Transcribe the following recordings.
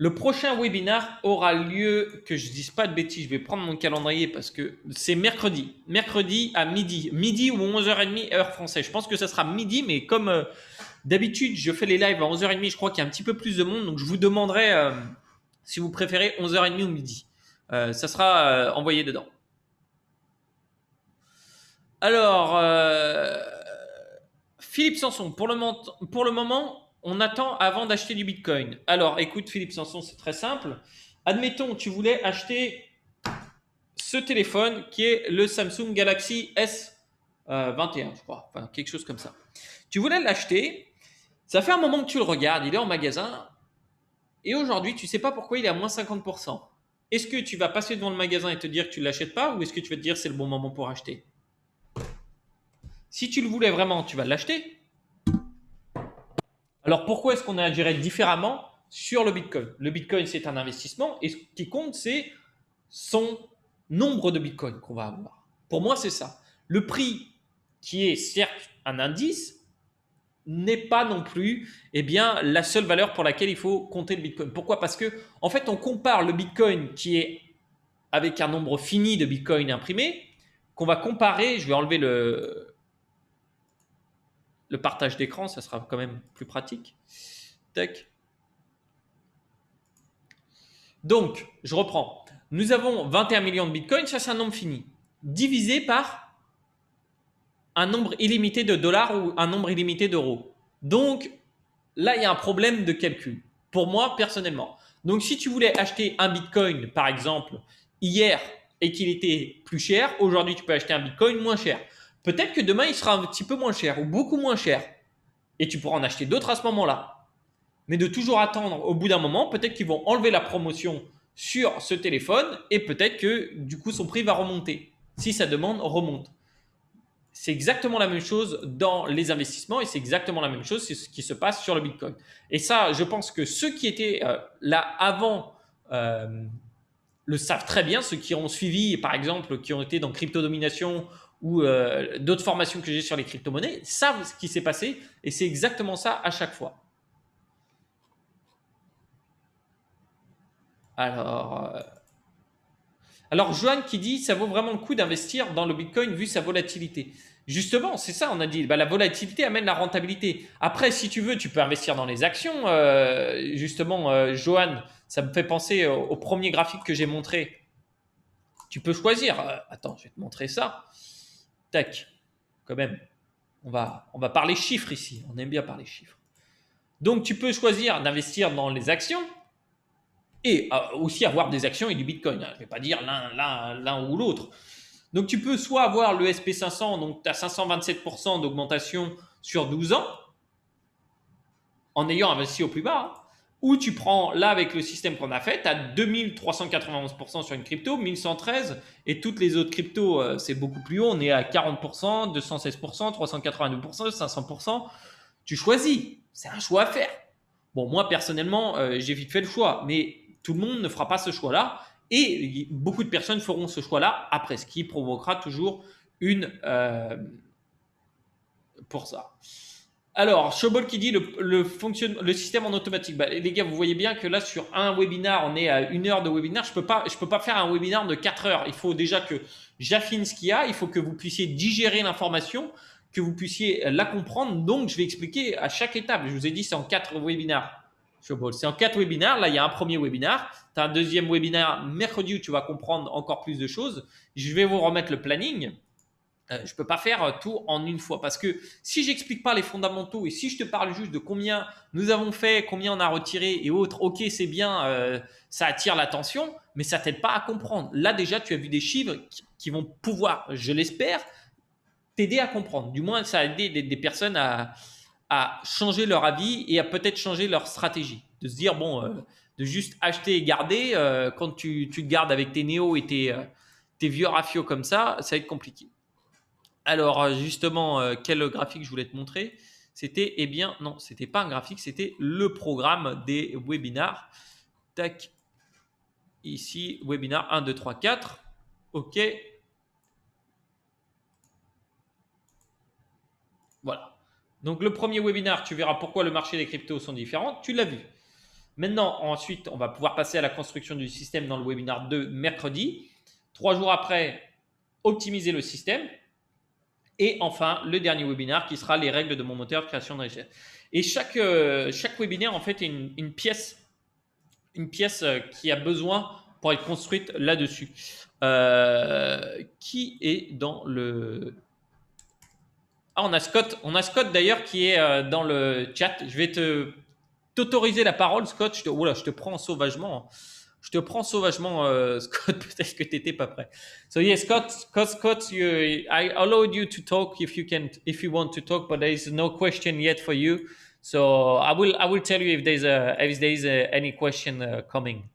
Le prochain webinaire aura lieu, que je dise pas de bêtises, je vais prendre mon calendrier parce que c'est mercredi. Mercredi à midi. Midi ou 11h30 heure française. Je pense que ça sera midi, mais comme d'habitude, je fais les lives à 11h30, je crois qu'il y a un petit peu plus de monde. Donc je vous demanderai si vous préférez 11h30 ou midi. Ça sera envoyé dedans. Alors, Philippe Sanson, pour le moment, on attend avant d'acheter du Bitcoin. Alors, écoute, Philippe Sanson, c'est très simple. Admettons, tu voulais acheter ce téléphone qui est le Samsung Galaxy S 21, je crois, enfin quelque chose comme ça. Tu voulais l'acheter, ça fait un moment que tu le regardes, il est en magasin, et aujourd'hui, tu ne sais pas pourquoi il est à moins 50%. Est-ce que tu vas passer devant le magasin et te dire que tu ne l'achètes pas, ou est-ce que tu vas te dire c'est le bon moment pour acheter? Si tu le voulais vraiment, tu vas l'acheter. Alors pourquoi est-ce qu'on agirait différemment sur le Bitcoin? Le Bitcoin, c'est un investissement, et ce qui compte, c'est son nombre de Bitcoin qu'on va avoir. Pour moi, c'est ça. Le prix, qui est certes un indice, n'est pas non plus la seule valeur pour laquelle il faut compter le Bitcoin. Pourquoi? Parce que en fait, on compare le Bitcoin qui est avec un nombre fini de Bitcoin imprimés, qu'on va comparer, je vais enlever le partage d'écran, ça sera quand même plus pratique. Tac. Donc, je reprends. Nous avons 21 millions de bitcoins, ça c'est un nombre fini, divisé par un nombre illimité de dollars ou un nombre illimité d'euros. Donc, là, il y a un problème de calcul, pour moi personnellement. Donc, si tu voulais acheter un bitcoin, par exemple, hier et qu'il était plus cher, aujourd'hui, tu peux acheter un bitcoin moins cher. Peut-être que demain, il sera un petit peu moins cher ou beaucoup moins cher. Et tu pourras en acheter d'autres à ce moment-là. Mais de toujours attendre au bout d'un moment, peut-être qu'ils vont enlever la promotion sur ce téléphone et peut-être que du coup son prix va remonter si sa demande remonte. C'est exactement la même chose dans les investissements et c'est exactement la même chose, c'est ce qui se passe sur le Bitcoin. Et ça, je pense que ceux qui étaient là avant euh, le savent très bien, ceux qui ont suivi, par exemple, qui ont été dans Crypto Domination ou d'autres formations que j'ai sur les crypto-monnaies, savent ce qui s'est passé et c'est exactement ça à chaque fois. Alors, Alors, Johan qui dit ça vaut vraiment le coup d'investir dans le Bitcoin vu sa volatilité. Justement, c'est ça, on a dit. Bah, la volatilité amène la rentabilité. Après, si tu veux, tu peux investir dans les actions. Justement, Johan, ça me fait penser au premier graphique que j'ai montré. Tu peux choisir. Attends, je vais te montrer ça. Tac. Quand même, on va parler chiffres ici. On aime bien parler chiffres. Donc, tu peux choisir d'investir dans les actions et aussi avoir des actions et du Bitcoin. Je ne vais pas dire l'un ou l'autre. Donc tu peux soit avoir le SP500, donc tu as 527% d'augmentation sur 12 ans, en ayant investi au plus bas, hein, ou tu prends là avec le système qu'on a fait, tu as 2391% sur une crypto, 1113, et toutes les autres cryptos, c'est beaucoup plus haut, on est à 40%, 216%, 382%, 500%. Tu choisis, c'est un choix à faire. Bon, moi personnellement, j'ai vite fait le choix, mais tout le monde ne fera pas ce choix-là. Et beaucoup de personnes feront ce choix-là après, ce qui provoquera toujours une pour ça. Alors, Showball qui dit le système en automatique. Bah, les gars, vous voyez bien que là, sur un webinar, on est à 1 heure de webinar. Je peux pas faire un webinar de 4 heures. Il faut déjà que j'affine ce qu'il y a. Il faut que vous puissiez digérer l'information, que vous puissiez la comprendre. Donc, je vais expliquer à chaque étape. Je vous ai dit, c'est en 4 webinars. Showball, c'est en 4 webinars. Là, il y a un premier webinar. Tu as un deuxième webinar mercredi où tu vas comprendre encore plus de choses. Je vais vous remettre le planning. Je peux pas faire tout en une fois parce que si j'explique pas les fondamentaux et si je te parle juste de combien nous avons fait, combien on a retiré et autres, ok c'est bien, ça attire l'attention, mais ça t'aide pas à comprendre. Là déjà tu as vu des chiffres qui vont pouvoir, je l'espère, t'aider à comprendre. Du moins ça a aidé des personnes à changer leur avis et à peut-être changer leur stratégie. De se dire bon, de juste acheter et garder, quand tu te gardes avec tes néos et tes vieux rafios comme ça va être compliqué. Alors, justement, quel graphique je voulais te montrer? C'était, non, c'était pas un graphique, c'était le programme des webinars. Tac, ici, webinar 1, 2, 3, 4. OK. Voilà. Donc, le premier webinar, tu verras pourquoi le marché des cryptos sont différents. Tu l'as vu. Maintenant, ensuite, on va pouvoir passer à la construction du système dans le webinaire de mercredi. 3 jours après, optimiser le système. Et enfin, le dernier webinaire qui sera les règles de mon moteur de création de richesse. Et chaque webinaire, en fait, est une pièce qui a besoin pour être construite là-dessus. Qui est dans le... Ah, on a Scott d'ailleurs qui est dans le chat. Je vais t'autoriser la parole, Scott. Je te prends sauvagement. Scott, peut-être que tu n'étais pas prêt. So yeah, Scott, I allowed you to talk if you want to talk, but there is no question yet for you. So I will tell you if there's any question coming.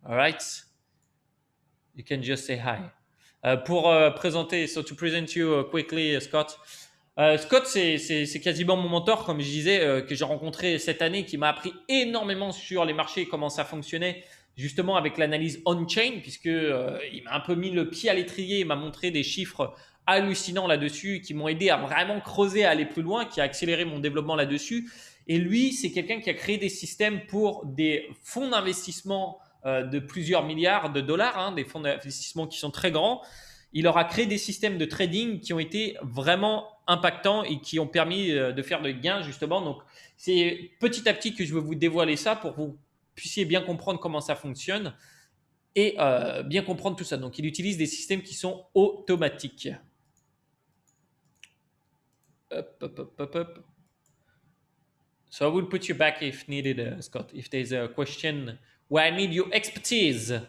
All right? You can just say hi. Pour présenter, so to present you quickly, Scott. Scott, c'est quasiment mon mentor, comme je disais, que j'ai rencontré cette année, qui m'a appris énormément sur les marchés et comment ça fonctionnait, justement avec l'analyse on-chain, puisque il m'a un peu mis le pied à l'étrier, il m'a montré des chiffres hallucinants là-dessus, qui m'ont aidé à vraiment creuser, à aller plus loin, qui a accéléré mon développement là-dessus. Et lui, c'est quelqu'un qui a créé des systèmes pour des fonds d'investissement de plusieurs milliards de dollars, hein, des fonds d'investissement qui sont très grands. Il leur a créé des systèmes de trading qui ont été vraiment impactants et qui ont permis de faire des gains justement. Donc, c'est petit à petit que je veux vous dévoiler ça pour que vous puissiez bien comprendre comment ça fonctionne et bien comprendre tout ça. Donc, il utilise des systèmes qui sont automatiques. Hop. So I will put you back if needed, Scott, if there's a question where I need your expertise.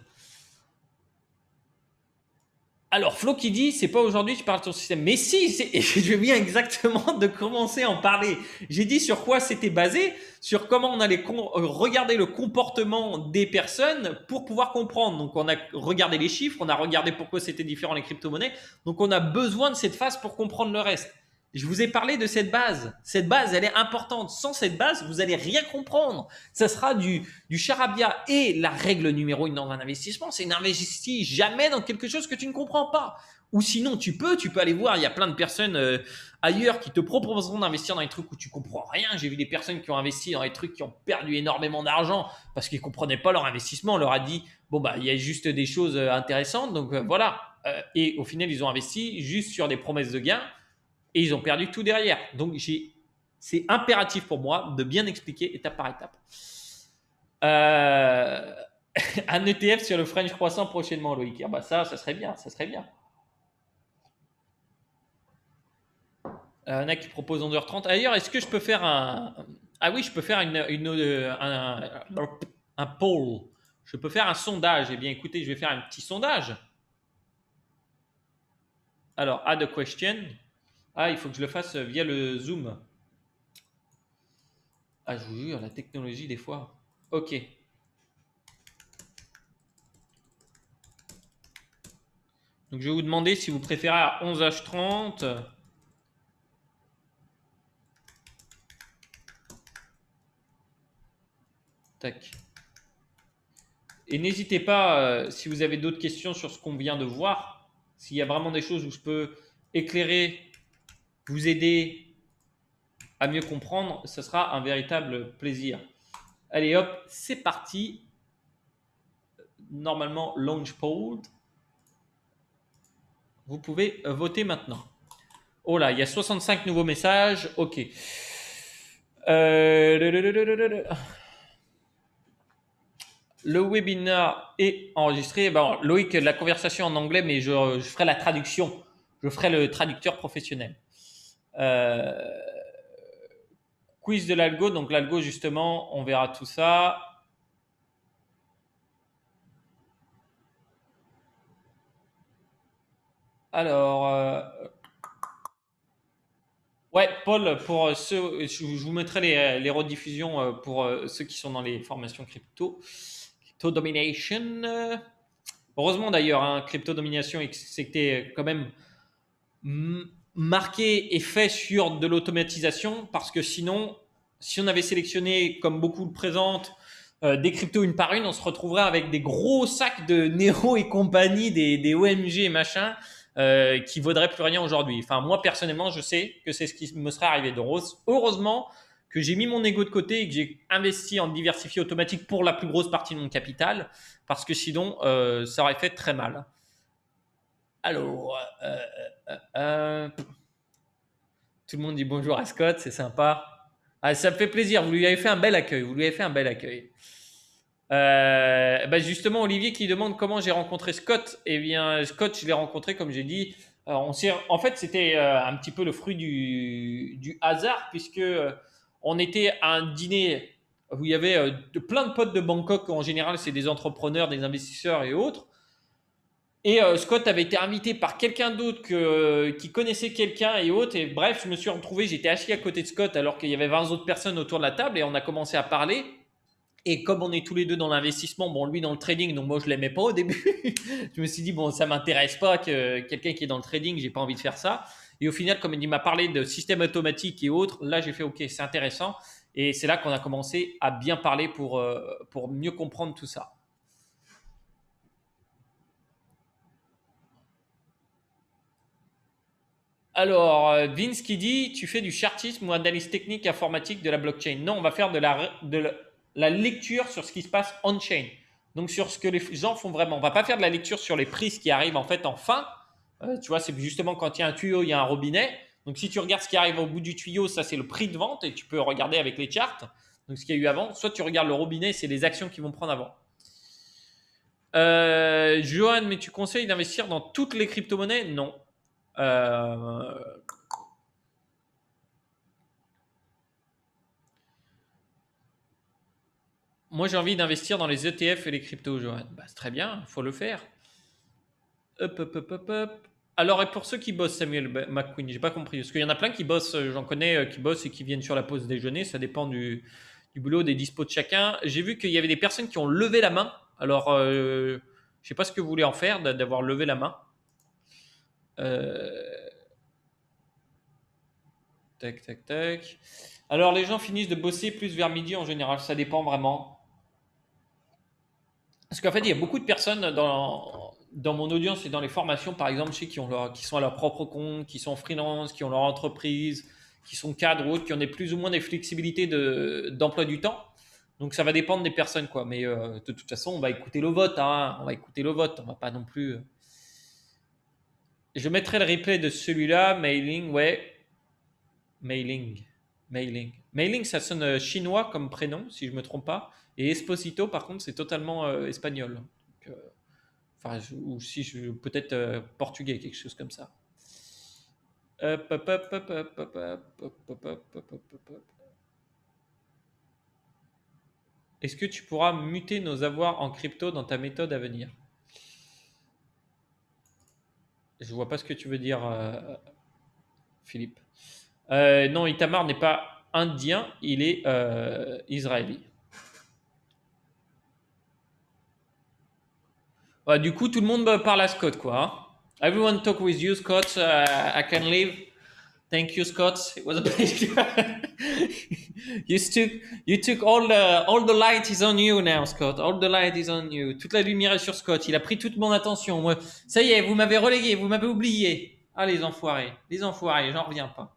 Alors, Flo qui dit, c'est pas aujourd'hui que tu parles de ton système. Mais si, je viens exactement de commencer à en parler. J'ai dit sur quoi c'était basé, sur comment on allait regarder le comportement des personnes pour pouvoir comprendre. Donc, on a regardé les chiffres, on a regardé pourquoi c'était différent les crypto-monnaies. Donc, on a besoin de cette phase pour comprendre le reste. Je vous ai parlé de cette base. Cette base, elle est importante. Sans cette base, vous allez rien comprendre. Ça sera du charabia. Et la règle numéro 1 dans un investissement, c'est n'investis jamais dans quelque chose que tu ne comprends pas. Ou sinon, tu peux aller voir. Il y a plein de personnes ailleurs qui te proposeront d'investir dans des trucs où tu comprends rien. J'ai vu des personnes qui ont investi dans des trucs qui ont perdu énormément d'argent parce qu'ils comprenaient pas leur investissement. On leur a dit, bon, bah, il y a juste des choses intéressantes. Donc, voilà. Et au final, ils ont investi juste sur des promesses de gains. Et ils ont perdu tout derrière. Donc, c'est impératif pour moi de bien expliquer étape par étape. Un ETF sur le French croissant prochainement, Loïc. Ah bah ça serait bien, Il y en a qui proposent 11h30. D'ailleurs, est-ce que je peux faire un... Ah oui, je peux faire un poll. Je peux faire un sondage. Eh bien, écoutez, je vais faire un petit sondage. Alors, add a question. Ah, il faut que je le fasse via le Zoom. Ah, je vous jure, la technologie, des fois. Ok. Donc, je vais vous demander si vous préférez à 11h30. Tac. Et n'hésitez pas, si vous avez d'autres questions sur ce qu'on vient de voir, s'il y a vraiment des choses où je peux éclairer, vous aider à mieux comprendre, ce sera un véritable plaisir. Allez hop, c'est parti. Normalement, launch poll. Vous pouvez voter maintenant. Oh là, il y a 65 nouveaux messages. Ok. Le webinaire est enregistré. Bon, Loïc, la conversation en anglais, mais je ferai la traduction. Je ferai le traducteur professionnel. Quiz de l'algo. Donc l'algo, justement, on verra tout ça. Alors, ouais, Paul, pour ceux, je vous mettrai les rediffusions pour ceux qui sont dans les formations crypto domination. Heureusement d'ailleurs, hein, crypto domination, c'était quand même marqué et fait sur de l'automatisation, parce que sinon, si on avait sélectionné, comme beaucoup le présentent, des cryptos une par une, on se retrouverait avec des gros sacs de Nero et compagnie, des OMG et machin, qui vaudraient plus rien aujourd'hui. Enfin, moi personnellement, je sais que c'est ce qui me serait arrivé. Donc, heureusement que j'ai mis mon ego de côté et que j'ai investi en diversifié automatique pour la plus grosse partie de mon capital, parce que sinon, ça aurait fait très mal. Alors, tout le monde dit bonjour à Scott, c'est sympa. Ah, ça me fait plaisir, vous lui avez fait un bel accueil. Vous lui avez fait un bel accueil. Bah justement, Olivier qui demande comment j'ai rencontré Scott. Eh bien, Scott, je l'ai rencontré, comme j'ai dit. En fait, c'était un petit peu le fruit du hasard, puisque on était à un dîner où il y avait plein de potes de Bangkok. En général, c'est des entrepreneurs, des investisseurs et autres. Et Scott avait été invité par quelqu'un d'autre qui connaissait quelqu'un et autres. Et bref, je me suis retrouvé, j'étais assis à côté de Scott alors qu'il y avait 20 autres personnes autour de la table et on a commencé à parler. Et comme on est tous les deux dans l'investissement, bon, lui dans le trading, donc moi je l'aimais pas au début. Je me suis dit, bon, ça m'intéresse pas que quelqu'un qui est dans le trading, j'ai pas envie de faire ça. Et au final, comme il m'a parlé de système automatique et autres, là j'ai fait, ok, c'est intéressant. Et c'est là qu'on a commencé à bien parler pour mieux comprendre tout ça. Alors, Vince qui dit, tu fais du chartisme ou analyse technique informatique de la blockchain. Non, on va faire de la lecture sur ce qui se passe on-chain. Donc, sur ce que les gens font vraiment. On va pas faire de la lecture sur les prises qui arrivent en fait en fin. Tu vois, c'est justement quand il y a un tuyau, il y a un robinet. Donc, si tu regardes ce qui arrive au bout du tuyau, ça c'est le prix de vente et tu peux regarder avec les charts. Donc, ce qu'il y a eu avant. Soit tu regardes le robinet, c'est les actions qui vont prendre avant. Johan, mais tu conseilles d'investir dans toutes les crypto-monnaies? Non. Euh, Moi, j'ai envie d'investir dans les ETF et les cryptos, Johan. Bah, c'est très bien, il faut le faire. Hop, hop, hop, hop, hop. Alors, et pour ceux qui bossent, Samuel McQueen, j'ai pas compris. Parce qu'il y en a plein qui bossent, j'en connais qui bossent et qui viennent sur la pause déjeuner. Ça dépend du boulot, des dispos de chacun. J'ai vu qu'il y avait des personnes qui ont levé la main. Alors, je sais pas ce que vous voulez en faire d'avoir levé la main. Euh, Tac, tac, tac. Alors, les gens finissent de bosser plus vers midi en général. Ça dépend vraiment. Parce qu'en fait, il y a beaucoup de personnes dans mon audience et dans les formations, par exemple, je sais qui sont à leur propre compte, qui sont freelance, qui ont leur entreprise, qui sont cadres ou autres, qui ont plus ou moins des flexibilités d'emploi du temps. Donc ça va dépendre des personnes, quoi. Mais de toute façon, on va écouter le vote, hein. On va écouter le vote. On va pas non plus. Je mettrai le replay de celui-là, mailing, ouais, mailing, mailing, mailing, ça sonne chinois comme prénom, si je me trompe pas. Et Esposito, par contre, c'est totalement espagnol. Donc, enfin, ou si je peut-être portugais, quelque chose comme ça. Hop, hop, hop, hop, hop, hop, hop, hop, hop, hop, hop, hop, hop. Est-ce que tu pourras muter nos avoirs en crypto dans ta méthode à venir? Je vois pas ce que tu veux dire, Philippe. Non, Itamar n'est pas indien, il est israélien. Ouais, du coup, tout le monde parle à Scott, quoi, hein. Everyone talk with you, Scott. I can leave. Thank you, Scott. It was a pleasure. you took all the light is on you now, Scott. All the light is on you. Toute la lumière est sur Scott. Il a pris toute mon attention. Moi, ça y est, vous m'avez relégué, vous m'avez oublié. Ah, les enfoirés, j'en reviens pas.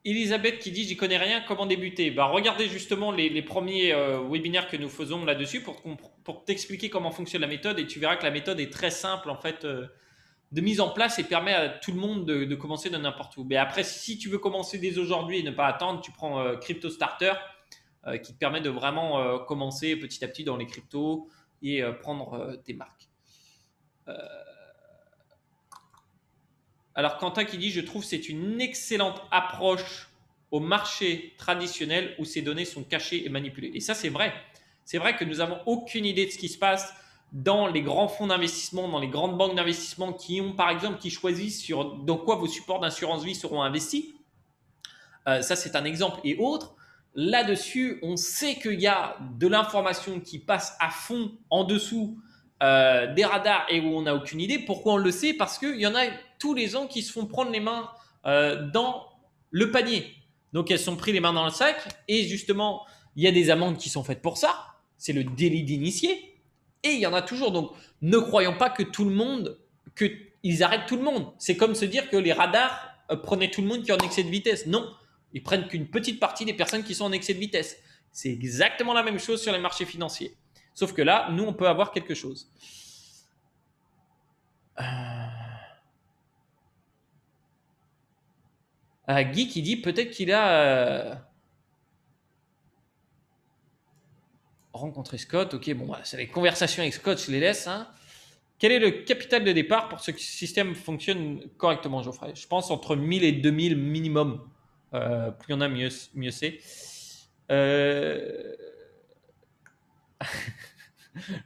Elisabeth qui dit j'y connais rien, comment débuter? Bah, regardez justement les premiers webinaires que nous faisons là-dessus pour t'expliquer comment fonctionne la méthode et tu verras que la méthode est très simple en fait de mise en place et permet à tout le monde de commencer de n'importe où. Mais après, si tu veux commencer dès aujourd'hui et ne pas attendre, tu prends Crypto Starter qui te permet de vraiment commencer petit à petit dans les cryptos et prendre tes marques. Alors Quentin qui dit je trouve c'est une excellente approche au marché traditionnel où ces données sont cachées et manipulées. Et ça c'est vrai. C'est vrai que nous n'avons aucune idée de ce qui se passe dans les grands fonds d'investissement, dans les grandes banques d'investissement qui ont par exemple qui choisissent sur dans quoi vos supports d'assurance vie seront investis. Ça c'est un exemple et autre. Là-dessus, on sait qu'il y a de l'information qui passe à fond en dessous des radars et où on n'a aucune idée. Pourquoi on le sait? Parce qu'il y en a tous les ans qui se font prendre les mains dans le panier. Donc elles sont prises les mains dans le sac et justement, il y a des amendes qui sont faites pour ça. C'est le délit d'initié. Et il y en a toujours. Donc ne croyons pas que tout le monde, qu'ils arrêtent tout le monde. C'est comme se dire que les radars prenez tout le monde qui est en excès de vitesse. Non, ils prennent qu'une petite partie des personnes qui sont en excès de vitesse. C'est exactement la même chose sur les marchés financiers. Sauf que là, nous, on peut avoir quelque chose. Guy qui dit peut-être qu'il a rencontré Scott. Ok, bon, c'est les conversations avec Scott, je les laisse. Hein. Quel est le capital de départ pour que ce système fonctionne correctement, Geoffrey? Je pense entre 1000 et 2000 minimum. Plus il y en a, mieux c'est.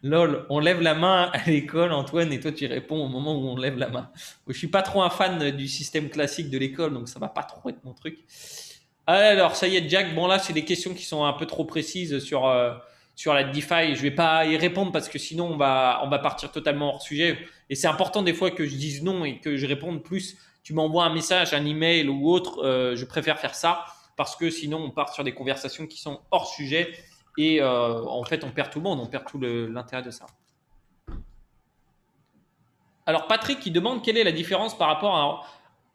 Lol, on lève la main à l'école, Antoine, et toi tu réponds au moment où on lève la main. Je suis pas trop un fan du système classique de l'école, donc ça va pas trop être mon truc. Alors, ça y est, Jack. Bon, là, c'est des questions qui sont un peu trop précises sur la DeFi. Je vais pas y répondre parce que sinon, on va partir totalement hors sujet. Et c'est important des fois que je dise non et que je réponde plus. Tu m'envoies un message, un email ou autre. Je préfère faire ça parce que sinon, on part sur des conversations qui sont hors sujet. Et en fait, on perd tout le monde. On perd tout l'intérêt de ça. Alors, Patrick qui demande quelle est la différence par rapport à.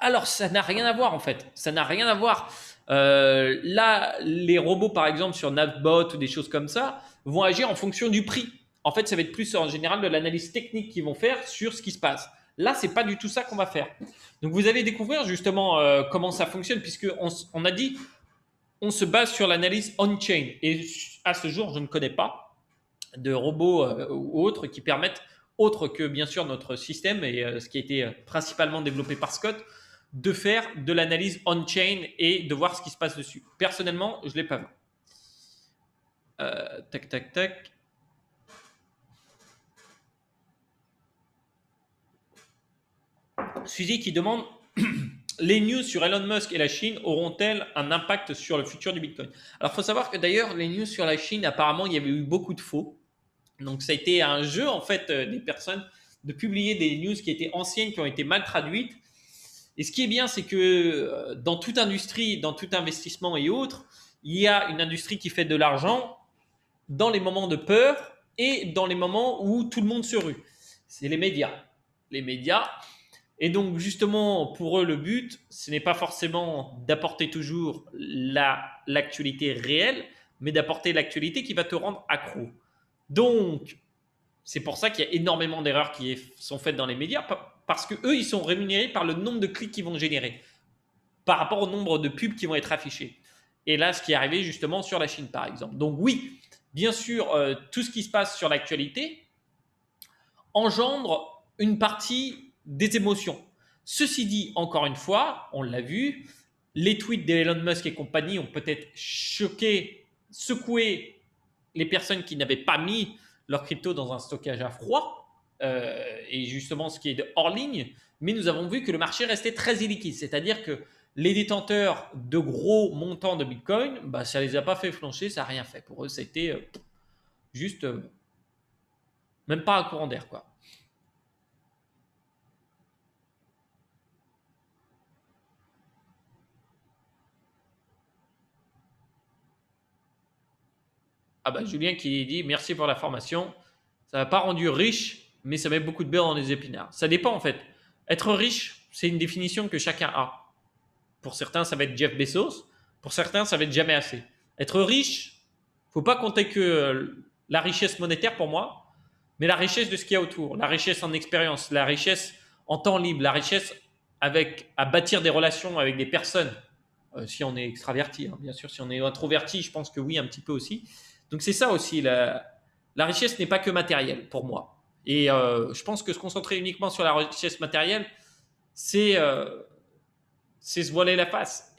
Alors, ça n'a rien à voir en fait. Ça n'a rien à voir. Là, les robots, par exemple, sur Navbot ou des choses comme ça, vont agir en fonction du prix. En fait, ça va être plus en général de l'analyse technique qu'ils vont faire sur ce qui se passe. Là, c'est pas du tout ça qu'on va faire. Donc, vous allez découvrir justement comment ça fonctionne, puisque on a dit on se base sur l'analyse on-chain. Et à ce jour, je ne connais pas de robots ou autres qui permettent, autre que bien sûr notre système et ce qui a été principalement développé par Scott, de faire de l'analyse on-chain et de voir ce qui se passe dessus. Personnellement, je ne l'ai pas vu. Tac, tac, tac. Suzy qui demande les news sur Elon Musk et la Chine auront-elles un impact sur le futur du Bitcoin? Alors, il faut savoir que d'ailleurs, les news sur la Chine, apparemment, il y avait eu beaucoup de faux. Donc, ça a été un jeu, en fait, des personnes de publier des news qui étaient anciennes, qui ont été mal traduites. Et ce qui est bien, c'est que dans toute industrie, dans tout investissement et autres, il y a une industrie qui fait de l'argent dans les moments de peur et dans les moments où tout le monde se rue. C'est les médias. Les médias. Et donc, justement, pour eux, le but, ce n'est pas forcément d'apporter toujours l'actualité réelle, mais d'apporter l'actualité qui va te rendre accro. Donc, c'est pour ça qu'il y a énormément d'erreurs qui sont faites dans les médias, parce qu'eux, ils sont rémunérés par le nombre de clics qu'ils vont générer, par rapport au nombre de pubs qui vont être affichés. Et là, ce qui est arrivé justement sur la Chine, par exemple. Donc oui, bien sûr, tout ce qui se passe sur l'actualité engendre une partie des émotions. Ceci dit, encore une fois, on l'a vu, les tweets d'Elon Musk et compagnie ont peut-être choqué, secoué les personnes qui n'avaient pas mis leur crypto dans un stockage à froid, et justement ce qui est de hors ligne, mais nous avons vu que le marché restait très illiquide, c'est-à-dire que les détenteurs de gros montants de Bitcoin, bah, ça ne les a pas fait flancher, ça n'a rien fait. Pour eux, c'était juste même pas un courant d'air, quoi. Ah bah Julien qui dit merci pour la formation. Ça m'a pas rendu riche, mais ça met beaucoup de beurre dans les épinards. Ça dépend en fait. Être riche, c'est une définition que chacun a. Pour certains, ça va être Jeff Bezos. Pour certains, ça va être jamais assez. Être riche, faut pas compter que la richesse monétaire pour moi, mais la richesse de ce qu'il y a autour, la richesse en expérience, la richesse en temps libre, la richesse avec à bâtir des relations avec des personnes. Si on est extraverti, hein, bien sûr. Si on est introverti, je pense que oui, un petit peu aussi. Donc c'est ça aussi, la richesse n'est pas que matérielle pour moi. Et je pense que se concentrer uniquement sur la richesse matérielle, c'est se voiler la face.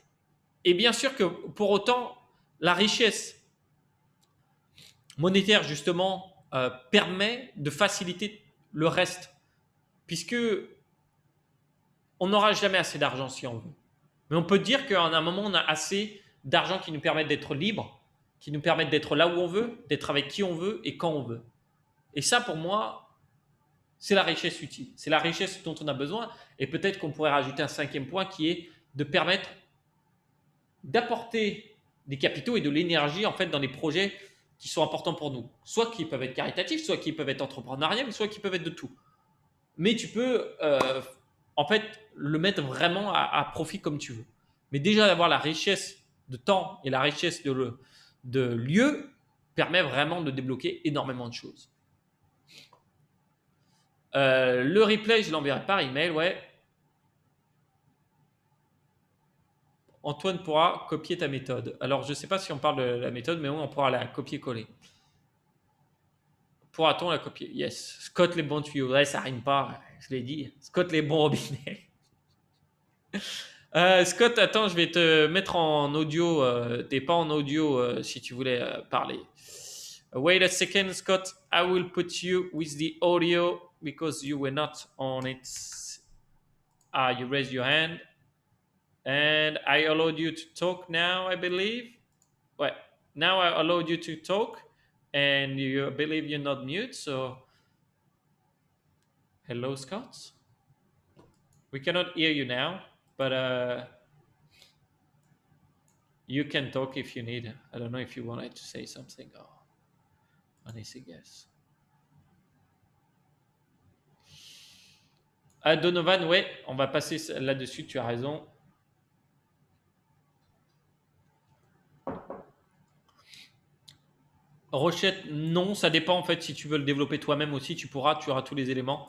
Et bien sûr que pour autant, la richesse monétaire, justement, permet de faciliter le reste. Puisque on n'aura jamais assez d'argent si on veut. Mais on peut dire qu'à un moment, on a assez d'argent qui nous permet d'être libre, qui nous permet d'être là où on veut, d'être avec qui on veut et quand on veut. Et ça, pour moi, c'est la richesse utile. C'est la richesse dont on a besoin. Et peut-être qu'on pourrait rajouter un cinquième point qui est de permettre d'apporter des capitaux et de l'énergie en fait dans les projets qui sont importants pour nous. Soit qui peuvent être caritatifs, soit qui peuvent être entrepreneuriaux, soit qui peuvent être de tout. Mais tu peux en fait le mettre vraiment à profit comme tu veux. Mais déjà d'avoir la richesse de temps et la richesse de lieu permet vraiment de débloquer énormément de choses. Le replay, je l'enverrai par email, ouais. Antoine pourra copier ta méthode. Alors, je ne sais pas si on parle de la méthode, mais oui, on pourra la copier-coller. Pourra-t-on la copier? Yes. Scott les bons tuyaux. Ouais, ça rime pas, je l'ai dit. Scott les bons robinets. Scott, attends, je vais te mettre en audio. T'es pas en audio si tu voulais parler. Wait a second, Scott. I will put you with the audio because you were not on it. You raised your hand. And I allowed you to talk now, I believe. Ouais. Now I allowed you to talk. And you believe you're not mute, so... Hello, Scott? We cannot hear you now, but you can talk if you need. I don't know if you wanted to say something or anything else. Donovan, ouais, on va passer là-dessus, tu as raison. Rochette, non, ça dépend en fait. Si tu veux le développer toi-même aussi, tu auras tous les éléments.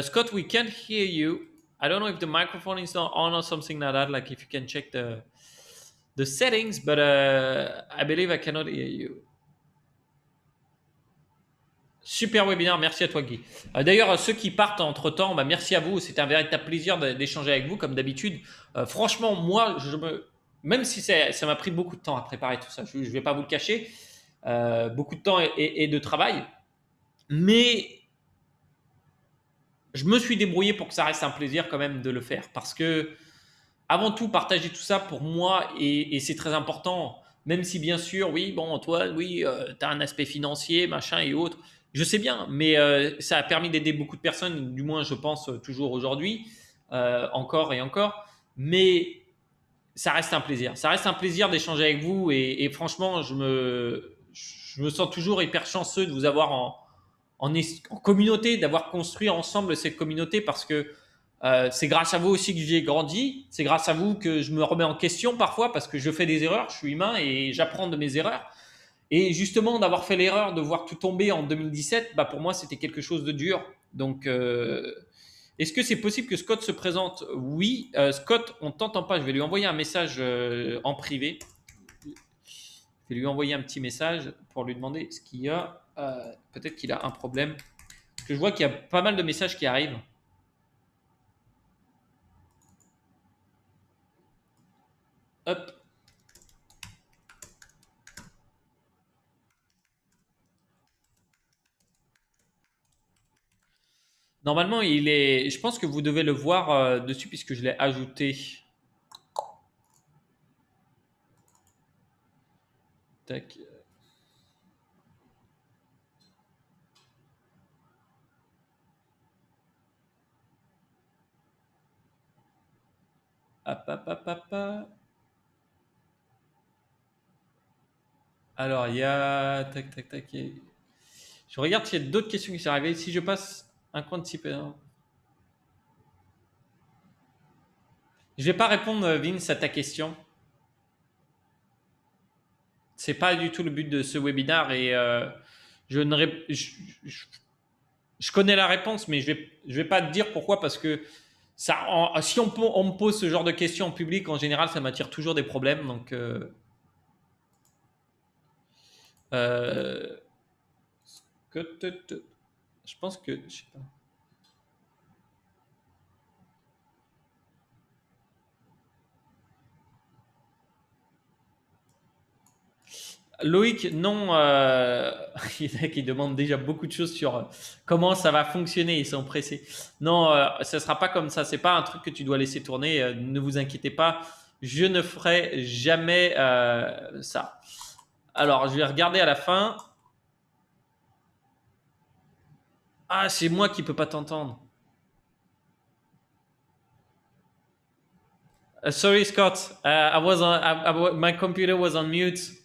Scott, we can't hear you. I don't know if the microphone is not on or something like that. Like if you can check the settings, but I believe I cannot hear you. Super webinaire, merci à toi Guy. D'ailleurs, ceux qui partent entre-temps, bah, merci à vous. C'était un véritable plaisir d'échanger avec vous, comme d'habitude. Franchement, moi, même si ça m'a pris beaucoup de temps à préparer tout ça, je ne vais pas vous le cacher, beaucoup de temps et de travail, mais je me suis débrouillé pour que ça reste un plaisir quand même de le faire. Parce que, avant tout, partager tout ça pour moi, et c'est très important, même si bien sûr, oui, bon, Antoine, oui, tu as un aspect financier, machin et autres. Je sais bien, mais ça a permis d'aider beaucoup de personnes, du moins je pense toujours aujourd'hui, encore et encore. Mais ça reste un plaisir. Ça reste un plaisir d'échanger avec vous et franchement, je me sens toujours hyper chanceux de vous avoir en communauté, d'avoir construit ensemble cette communauté parce que c'est grâce à vous aussi que j'ai grandi. C'est grâce à vous que je me remets en question parfois parce que je fais des erreurs. Je suis humain et j'apprends de mes erreurs. Et justement, d'avoir fait l'erreur de voir tout tomber en 2017, bah pour moi, c'était quelque chose de dur. Donc, est-ce que c'est possible que Scott se présente? Oui. Scott, on ne t'entend pas. Je vais lui envoyer un message en privé. Je vais lui envoyer un petit message pour lui demander ce qu'il y a. Peut-être qu'il a un problème. Parce que je vois qu'il y a pas mal de messages qui arrivent. Hop. Normalement, je pense que vous devez le voir dessus puisque je l'ai ajouté. Tac. Hop, hop, hop, hop, hop. Alors, il y a. Tac, tac, tac. Je regarde s'il y a d'autres questions qui sont arrivées. Si je passe un compte type. Je vais pas répondre, Vince, à ta question. C'est pas du tout le but de ce webinaire et je ne je connais la réponse, mais je vais pas te dire pourquoi parce que si on me pose ce genre de questions en public, en général, ça m'attire toujours des problèmes. Donc, je pense que, je sais pas. Loïc, non, il y en a qui demandent déjà beaucoup de choses sur comment ça va fonctionner, ils sont pressés. Non, ça ne sera pas comme ça, c'est pas un truc que tu dois laisser tourner, ne vous inquiétez pas, je ne ferai jamais ça. Alors, je vais regarder à la fin. Ah, c'est moi qui peux pas t'entendre. Sorry, Scott, my computer was on mute.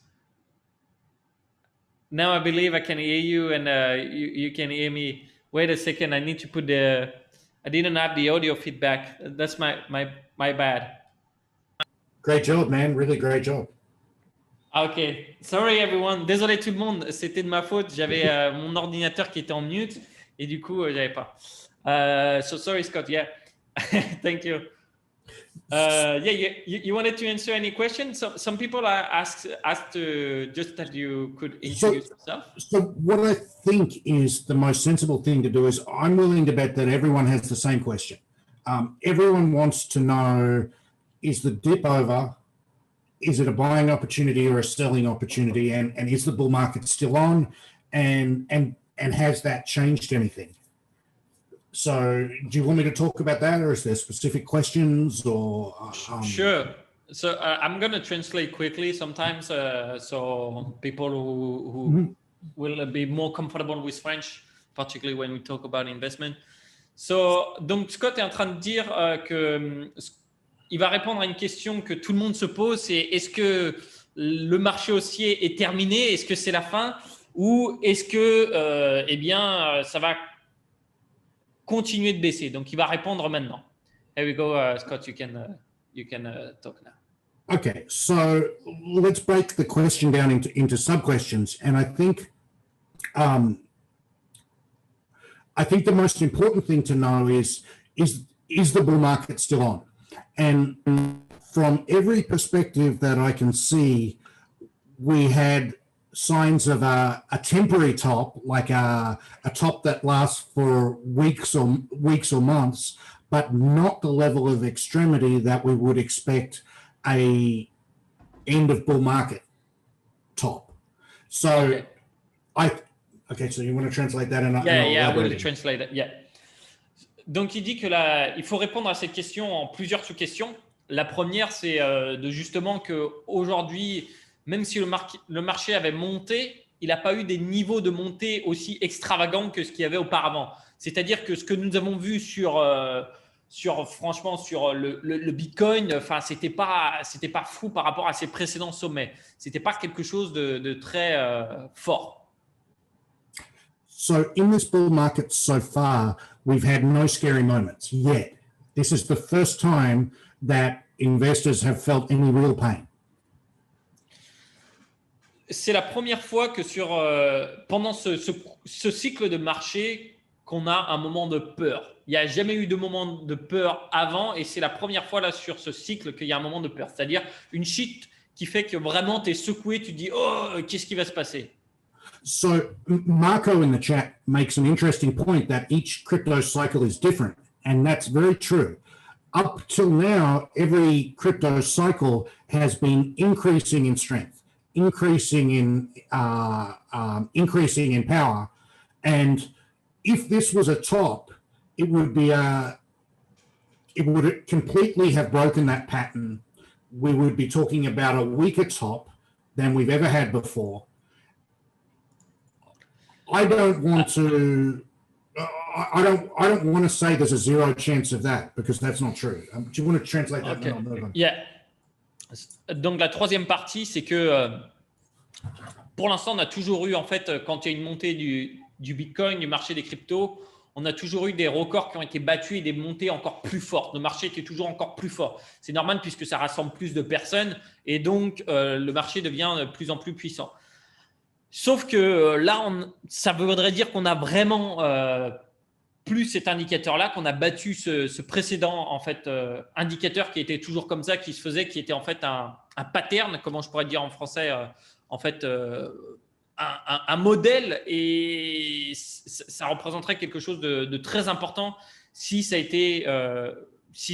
Now I believe I can hear you and you can hear me. Wait a second, I need to put I didn't have the audio feedback. That's my bad. Great job, man. Really great job. Ok, sorry everyone. Désolé tout le monde, c'était de ma faute. J'avais mon ordinateur qui était en mute et du coup, j'avais pas. So sorry, Scott. Yeah, thank you. You wanted to answer any questions? Some people asked just that you could introduce yourself. So what I think is the most sensible thing to do is I'm willing to bet that everyone has the same question. Everyone wants to know, is the dip over? Is it a buying opportunity or a selling opportunity? And is the bull market still on? And has that changed anything? So do you want me to talk about that, or is there specific questions or? Sure. So I'm going to translate quickly sometimes, so people who will be more comfortable with French, particularly when we talk about investment. So, donc Scott est en train de dire que il va répondre à une question que tout le monde se pose, c'est est-ce que le marché haussier est terminé? Est-ce que c'est la fin? Ou est-ce que ça va continuer de baisser? Donc, il va répondre maintenant. Here we go, Scott, you can talk now. Okay, so let's break the question down into sub-questions. And I think the most important thing to know is the bull market still on? And from every perspective that I can see, we had signs of a temporary top, like a top that lasts for weeks or months, but not the level of extremity that we would expect a end of bull market top. So okay, so you want to translate that? I will translate it. Yeah. Donc, il dit que il faut répondre à cette question en plusieurs sous-questions. La première, c'est de justement qu'aujourd'hui, même si le marché avait monté, il n'a pas eu des niveaux de montée aussi extravagants que ce qu'il y avait auparavant. C'est-à-dire que ce que nous avons vu sur le Bitcoin, enfin, c'était pas fou par rapport à ses précédents sommets. C'était pas quelque chose de très fort. So in this bull market so far, we've had no scary moments yet. This is the first time that investors have felt any real pain. C'est la première fois que pendant ce cycle de marché qu'on a un moment de peur. Il n'y a jamais eu de moment de peur avant et c'est la première fois là sur ce cycle qu'il y a un moment de peur. C'est-à-dire une chute qui fait que vraiment tu es secoué, tu te dis « Oh, qu'est-ce qui va se passer ?» So Marco in the chat makes an interesting point that each crypto cycle is different, and that's very true. Up till now, every crypto cycle has been increasing in strength, increasing in power, and if this was a top, it would completely have broken that pattern. We would be talking about a weaker top than we've ever had before. I don't want to say there's a zero chance of that because that's not true. Do you want to translate that? Okay. Yeah. Donc la troisième partie, c'est que pour l'instant, on a toujours eu en fait, quand il y a une montée du Bitcoin, du marché des cryptos, on a toujours eu des records qui ont été battus et des montées encore plus fortes. Le marché était toujours encore plus fort. C'est normal puisque ça rassemble plus de personnes et donc le marché devient de plus en plus puissant. Sauf que là, ça voudrait dire qu'on a vraiment plus cet indicateur-là, qu'on a battu ce précédent en fait, indicateur qui était toujours comme ça, qui se faisait, qui était en fait un pattern, comment je pourrais dire en français, en fait un modèle, et ça représenterait quelque chose de très important si si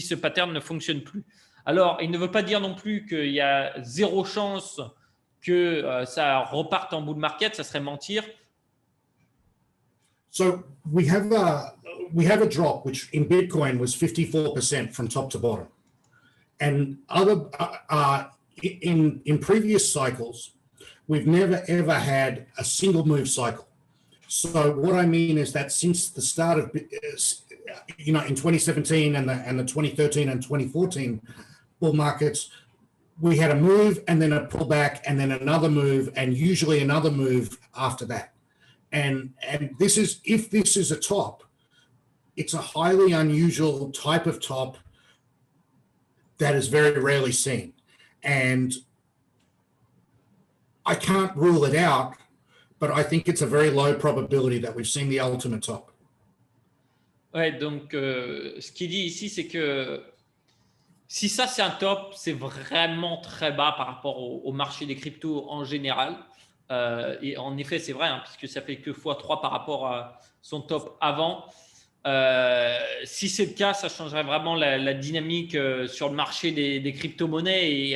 ce pattern ne fonctionne plus. Alors, il ne veut pas dire non plus qu'il y a zéro chance que ça reparte en bull market, ça serait mentir. So we have a drop which in Bitcoin was 54% from top to bottom, and in previous cycles we've never ever had a single move cycle. So what I mean is that since the start of in 2017 and the 2013 and 2014 bull markets, we had a move and then a pullback and then another move and usually another move after that. And if this is a top, it's a highly unusual type of top that is very rarely seen. And I can't rule it out, but I think it's a very low probability that we've seen the ultimate top. Ouais, donc ce qu'il dit ici, c'est que si ça c'est un top, c'est vraiment très bas par rapport au marché des cryptos en général. Et en effet, c'est vrai, hein, puisque ça fait que x3 par rapport à son top avant. Si c'est le cas, ça changerait vraiment la dynamique sur le marché des crypto-monnaies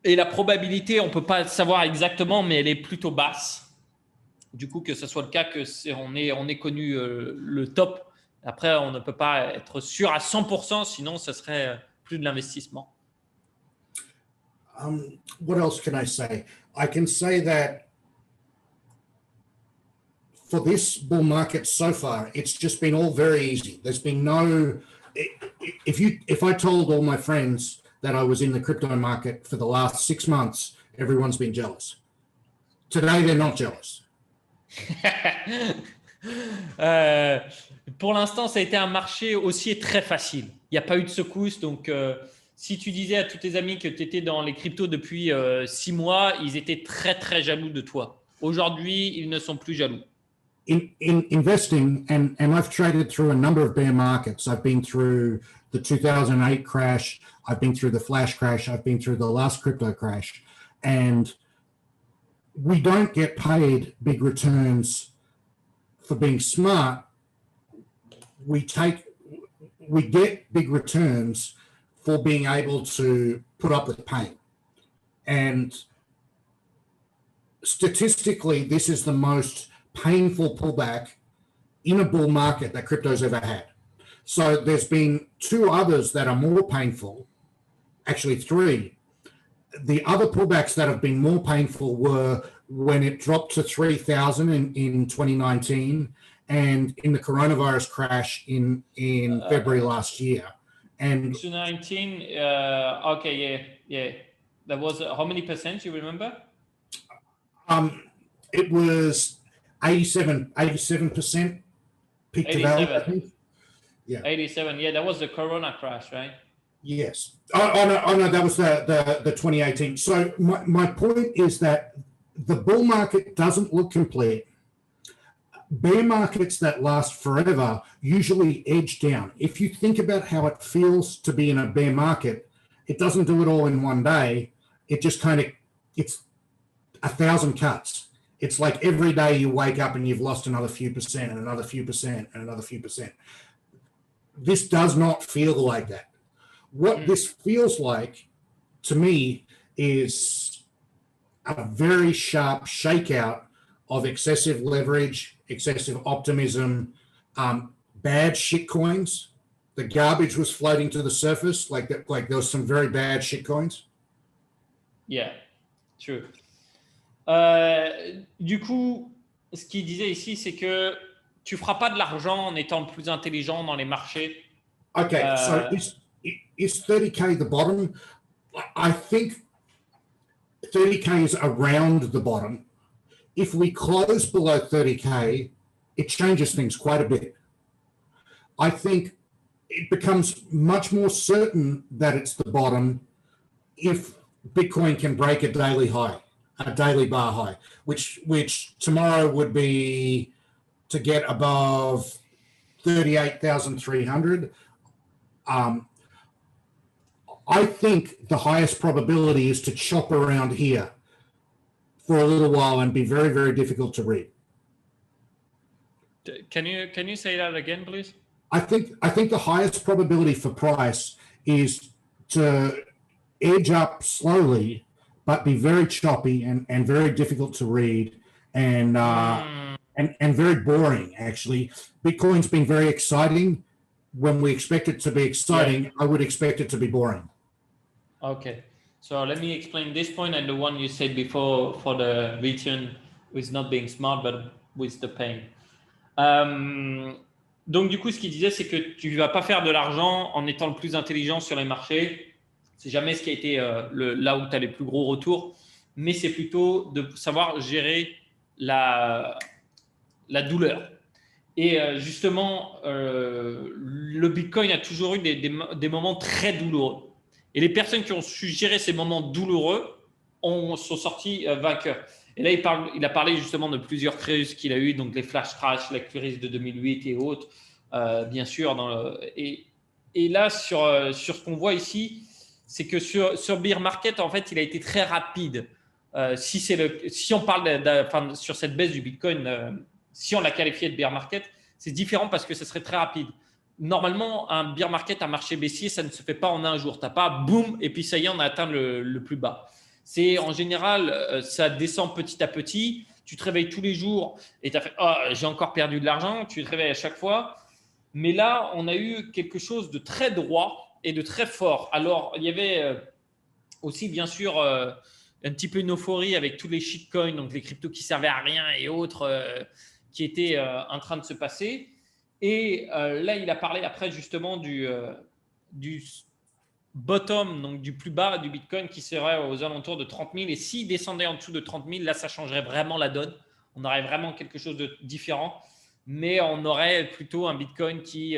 et la probabilité, on ne peut pas le savoir exactement, mais elle est plutôt basse. Du coup, que ce soit le cas, on ait connu le top. Après, on ne peut pas être sûr à 100%, sinon ce serait plus de l'investissement. What else can I say? I can say that for this bull market so far, it's just been all very easy. There's been no, if I told all my friends that I was in the crypto market for the last 6 months, everyone's been jealous. Today, they're not jealous. Pour l'instant, ça a été un marché haussier très facile. Il n'y a pas eu de secousse. Donc, si tu disais à tous tes amis que tu étais dans les cryptos depuis 6 mois, ils étaient très, très jaloux de toi. Aujourd'hui, ils ne sont plus jaloux. In investing, and I've traded through a number of bear markets. I've been through the 2008 crash. I've been through the flash crash. I've been through the last crypto crash. And we don't get paid big returns for being smart. We get big returns for being able to put up with pain. And statistically, this is the most painful pullback in a bull market that crypto's ever had. So there's been 2 others that are more painful, actually 3. The other pullbacks that have been more painful were when it dropped to 3,000 in 2019 and in the coronavirus crash in February last year. And 2019, okay, yeah. That was how many percent, you remember? It was 87% peak to valley, I think. Yeah. 87, yeah, that was the Corona crash, right? Yes. Oh no, that was the 2018. So my point is that the bull market doesn't look complete. Bear markets that last forever usually edge down. If you think about how it feels to be in a bear market, it doesn't do it all in one day. It just it's 1,000 cuts. It's like every day you wake up and you've lost another few percent and another few percent and another few percent. This does not feel like that. What this feels like to me is a very sharp shakeout of excessive leverage, excessive optimism, bad shit coins. The garbage was floating to the surface, like there was some very bad shit coins. Yeah, true. Du coup, ce qu'il disait ici, c'est que tu feras pas de l'argent en étant le plus intelligent dans les marchés. Okay, so is 30K the bottom? I think 30K is around the bottom. If we close below 30K, it changes things quite a bit. I think it becomes much more certain that it's the bottom if Bitcoin can break a daily high, a daily bar high, which tomorrow would be to get above 38,300. I think the highest probability is to chop around here for a little while and be very, very difficult to read. Can you say that again, please? I think the highest probability for price is to edge up slowly, but be very choppy and very difficult to read and very boring. Actually, Bitcoin's been very exciting. When we expect it to be exciting, I would expect it to be boring. Okay, so let me explain this point and the one you said before for the return with not being smart, but with the pain. Donc, du coup, ce qu'il disait, c'est que tu ne vas pas faire de l'argent en étant le plus intelligent sur les marchés. C'est jamais ce qui a été là où tu as les plus gros retours, mais c'est plutôt de savoir gérer la douleur. Et justement, le Bitcoin a toujours eu des moments très douloureux. Et les personnes qui ont su gérer ces moments douloureux sont sortis vainqueurs. Et là, il a parlé justement de plusieurs crises qu'il a eues, donc les flash crash, la crise de 2008 et autres, bien sûr. Et là, sur ce qu'on voit ici, c'est que sur Bear Market, en fait, il a été très rapide. Si on parle sur cette baisse du Bitcoin, si on l'a qualifié de bear market, c'est différent parce que ce serait très rapide. Normalement, un bear market, un marché baissier, ça ne se fait pas en un jour. Tu n'as pas boum, et puis ça y est, on a atteint le plus bas. C'est en général, ça descend petit à petit. Tu te réveilles tous les jours et tu as fait oh, j'ai encore perdu de l'argent. Tu te réveilles à chaque fois. Mais là, on a eu quelque chose de très droit et de très fort. Alors, il y avait aussi, bien sûr, un petit peu une euphorie avec tous les shitcoins, donc les cryptos qui servaient à rien et autres qui étaient en train de se passer. Et là, il a parlé après justement du bottom, donc du plus bas du Bitcoin qui serait aux alentours de 30 000. Et s'il descendait en dessous de 30 000, là, ça changerait vraiment la donne. On aurait vraiment quelque chose de différent. Mais on aurait plutôt un Bitcoin qui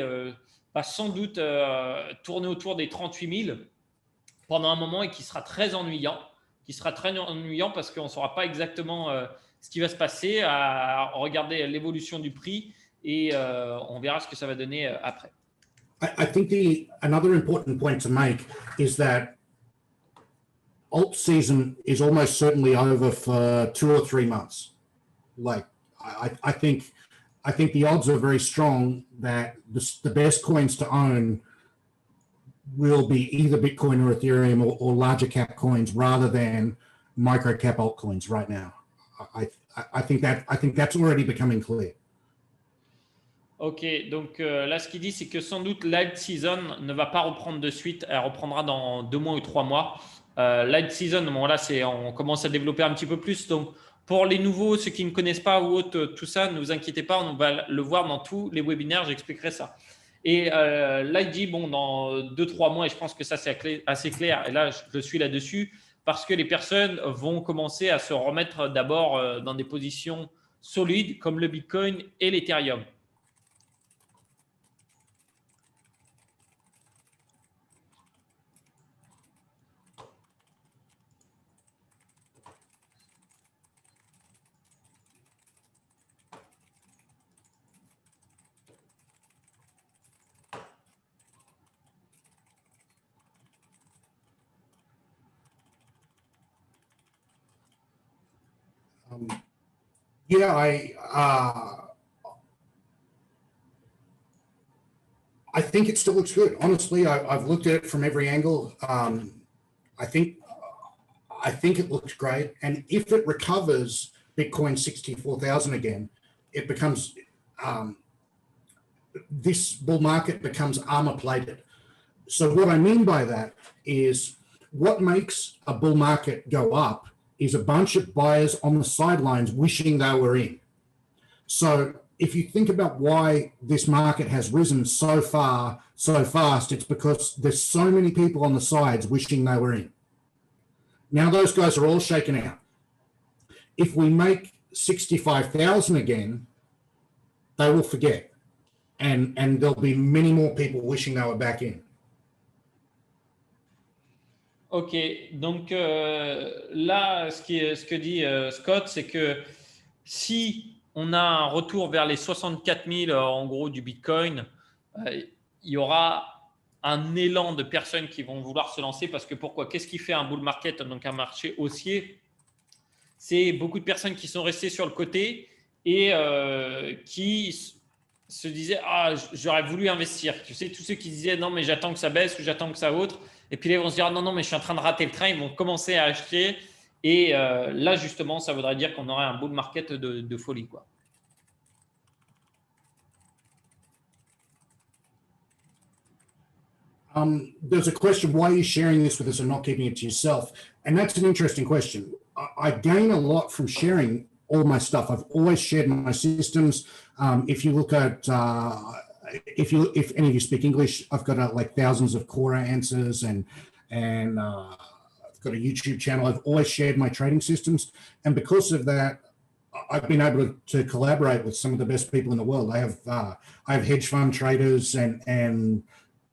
va sans doute tourner autour des 38 000 pendant un moment et qui sera très ennuyant. Parce qu'on ne saura pas exactement ce qui va se passer, à regarder l'évolution du prix et on verra ce que ça va donner après. I think another important point to make is that alt season is almost certainly over for 2 or 3 months. Like I think the odds are very strong that the best coins to own will be either Bitcoin or Ethereum or larger cap coins rather than micro cap altcoins right now. I think that's already becoming clear. Ok, donc là, ce qu'il dit, c'est que sans doute l'alt season ne va pas reprendre de suite. Elle reprendra dans 2 mois ou 3 mois. L'alt season, bon, là, on commence à développer un petit peu plus. Donc, pour les nouveaux, ceux qui ne connaissent pas ou autre, tout ça, ne vous inquiétez pas, on va le voir dans tous les webinaires, j'expliquerai ça. Et là, il dit, bon, dans 2-3 mois, et je pense que ça, c'est assez clair, et là, je suis là-dessus, parce que les personnes vont commencer à se remettre d'abord dans des positions solides comme le Bitcoin et l'Ethereum. Yeah, I think it still looks good. Honestly, I've looked at it from every angle. I think it looks great, and if it recovers Bitcoin 64,000 again, it becomes this bull market becomes armor plated. So what I mean by that is what makes a bull market go up is a bunch of buyers on the sidelines wishing they were in. So if you think about why this market has risen so far, so fast, it's because there's so many people on the sides wishing they were in. Now those guys are all shaken out. If we make 65,000 again, they will forget. And there'll be many more people wishing they were back in. Ok, donc là, ce que dit Scott, c'est que si on a un retour vers les 64 000 en gros du Bitcoin, il y aura un élan de personnes qui vont vouloir se lancer parce que pourquoi? Qu'est-ce qui fait un bull market, donc un marché haussier? C'est beaucoup de personnes qui sont restées sur le côté et qui se disaient ah, j'aurais voulu investir. Tu sais, tous ceux qui disaient non, mais j'attends que ça baisse ou j'attends que ça autre. Et puis là, ils vont se dire non, mais je suis en train de rater le train. Ils vont commencer à acheter. Et là, justement, ça voudrait dire qu'on aurait un bull market de folie, quoi. There's a question, why are you sharing this with us and not keeping it to yourself? And that's an interesting question. I gain a lot from sharing all my stuff. I've always shared my systems. If you look at, if any of you speak English, I've got like thousands of Quora answers and I've got a YouTube channel. I've always shared my trading systems. And because of that, I've been able to collaborate with some of the best people in the world. I have hedge fund traders and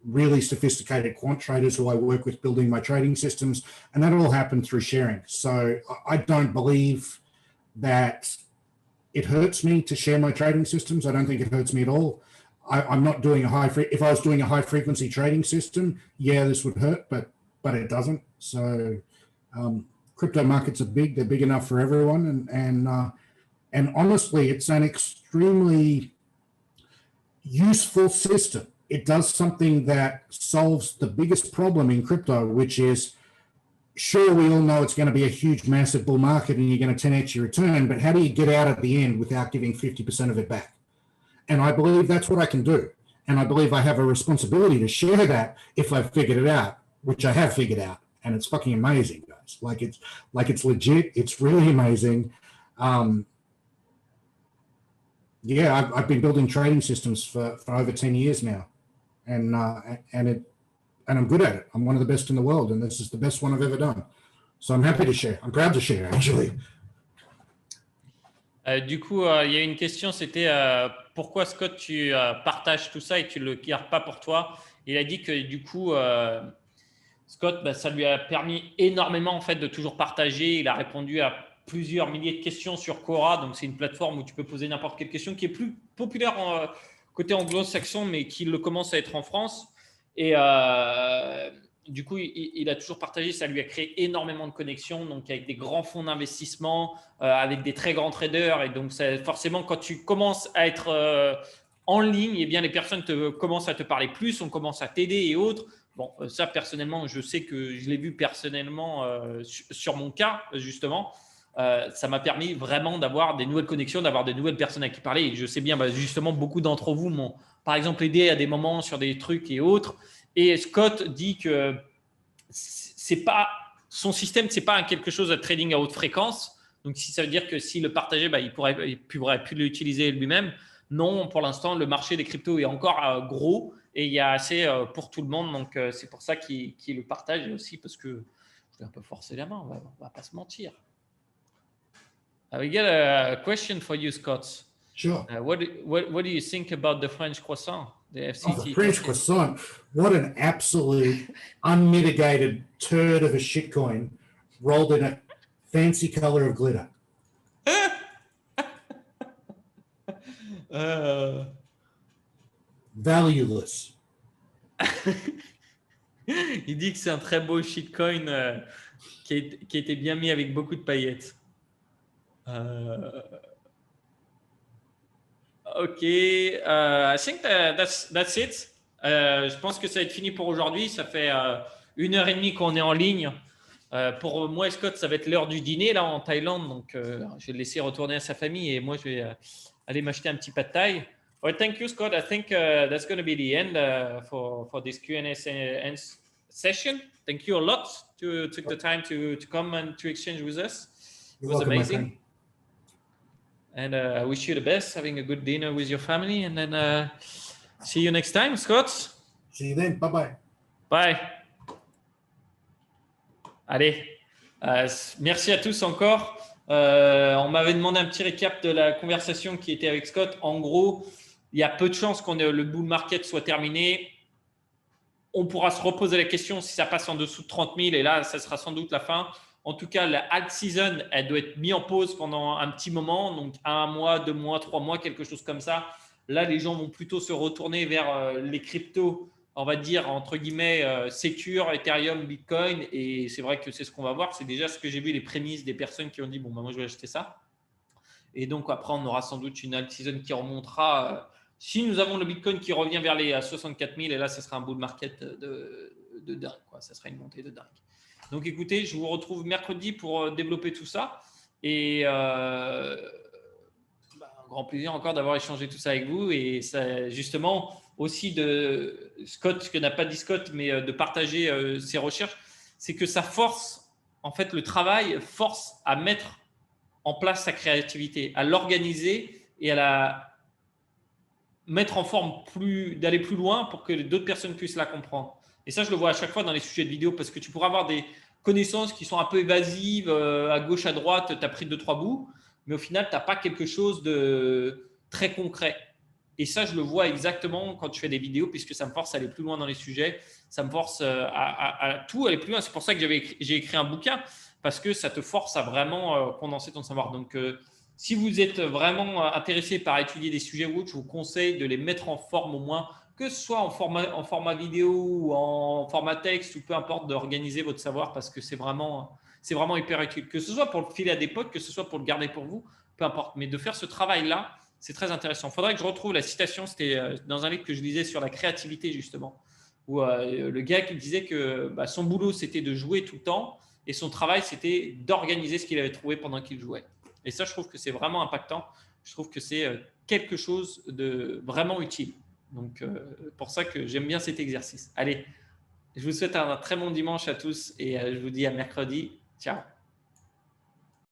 really sophisticated quant traders who I work with building my trading systems, and that all happened through sharing. So I don't believe that it hurts me to share my trading systems. I don't think it hurts me at all. I'm not doing if I was doing a high frequency trading system, yeah, this would hurt, but it doesn't. So crypto markets are big. They're big enough for everyone. And honestly, it's an extremely useful system. It does something that solves the biggest problem in crypto, which is, sure, we all know it's going to be a huge, massive bull market and you're going to 10x your return, but how do you get out at the end without giving 50% of it back? And I believe that's what I can do. And I believe I have a responsibility to share that if I've figured it out, which I have figured out. And it's fucking amazing, guys. Like it's legit. It's really amazing. Yeah, I've been building trading systems for over 10 years now. And I'm good at it. I'm one of the best in the world, and this is the best one I've ever done. So I'm happy to share. I'm proud to share, actually. Du coup, il y a une question, c'était pourquoi Scott, tu partages tout ça et tu ne le gardes pas pour toi? Il a dit que du coup, Scott, ça lui a permis énormément en fait, de toujours partager. Il a répondu à plusieurs milliers de questions sur Quora. Donc, c'est une plateforme où tu peux poser n'importe quelle question qui est plus populaire côté anglo-saxon, mais qui le commence à être en France. Et du coup, il a toujours partagé. Ça lui a créé énormément de connexions, donc avec des grands fonds d'investissement, avec des très grands traders. Et donc, forcément, quand tu commences à être en ligne, eh bien, les personnes commencent à te parler plus, on commence à t'aider et autres. Bon, ça, personnellement, je sais que je l'ai vu personnellement sur mon cas, justement. Ça m'a permis vraiment d'avoir des nouvelles connexions, d'avoir de nouvelles personnes à qui parler. Et je sais bien, justement, beaucoup d'entre vous m'ont, par exemple, aidé à des moments sur des trucs et autres. Et Scott dit que c'est pas, son système, ce n'est pas quelque chose de trading à haute fréquence. Donc, si ça veut dire que s'il le partageait, il pourrait plus l'utiliser lui-même. Non, pour l'instant, le marché des cryptos est encore gros et il y a assez pour tout le monde. Donc, c'est pour ça qu'il le partage et aussi parce que je vais un peu forcer la main, on ne va pas se mentir. We get a question for you, Scott. Sure. What do you think about the French croissant, the FCT? Oh, the French croissant. What an absolute unmitigated turd of a shitcoin rolled in a fancy color of glitter. Valueless. Il dit que c'est un très beau shitcoin qui a été bien mis avec beaucoup de paillettes. Ok, I think that's it. Je pense que ça va être fini pour aujourd'hui. Ça fait 1h30 qu'on est en ligne. Pour moi et Scott, ça va être l'heure du dîner là en Thaïlande. Donc, je vais le laisser retourner à sa famille et moi, je vais aller m'acheter un petit pad thai. Well, thank you, Scott. I think that's going to be the end for this Q&A session. Thank you a lot to take the time to come and to exchange with us. It was amazing. And I wish you the best, having a good dinner with your family. And then see you next time, Scott. See you then. Bye-bye. Bye. Allez, merci à tous encore. On m'avait demandé un petit récap de la conversation qui était avec Scott. En gros, il y a peu de chances que le bull market soit terminé. On pourra se reposer la question si ça passe en dessous de 30 000 et là, ça sera sans doute la fin. En tout cas, la alt season, elle doit être mise en pause pendant un petit moment, donc 1 mois, 2 mois, 3 mois, quelque chose comme ça. Là, les gens vont plutôt se retourner vers les cryptos, on va dire, entre guillemets, Secure, Ethereum, Bitcoin. Et c'est vrai que c'est ce qu'on va voir. C'est déjà ce que j'ai vu, les prémices des personnes qui ont dit, bon, moi, je vais acheter ça. Et donc, après, on aura sans doute une alt season qui remontera. Si nous avons le Bitcoin qui revient vers les 64 000, et là, ce sera un bull market de dingue, quoi. Ça sera une montée de dingue. Donc, écoutez, je vous retrouve mercredi pour développer tout ça. Et un grand plaisir encore d'avoir échangé tout ça avec vous. Et ça, justement, aussi de Scott, ce que n'a pas dit Scott, mais de partager ses recherches, c'est que ça force, en fait, le travail force à mettre en place sa créativité, à l'organiser et à la mettre en forme, d'aller plus loin pour que d'autres personnes puissent la comprendre. Et ça, je le vois à chaque fois dans les sujets de vidéo parce que tu pourras avoir des connaissances qui sont un peu évasives, à gauche, à droite, tu as pris 2-3 bouts. mais au final, tu n'as pas quelque chose de très concret. Et ça, je le vois exactement quand je fais des vidéos, puisque ça me force à aller plus loin dans les sujets, ça me force à tout aller plus loin. C'est pour ça que j'ai écrit un bouquin, parce que ça te force à vraiment condenser ton savoir. Donc, si vous êtes vraiment intéressé par étudier des sujets ou autres, je vous conseille de les mettre en forme au moins, que ce soit en format vidéo ou en format texte, ou peu importe, d'organiser votre savoir, parce que c'est vraiment hyper utile. Que ce soit pour le filer à des potes, que ce soit pour le garder pour vous, peu importe. Mais de faire ce travail-là, c'est très intéressant. Il faudrait que je retrouve la citation, c'était dans un livre que je lisais sur la créativité, justement, où le gars qui disait que son boulot, c'était de jouer tout le temps, et son travail, c'était d'organiser ce qu'il avait trouvé pendant qu'il jouait. Et ça, je trouve que c'est vraiment impactant. Je trouve que c'est quelque chose de vraiment utile. Donc, pour ça que j'aime bien cet exercice. Allez, je vous souhaite un très bon dimanche à tous et je vous dis à mercredi. Ciao.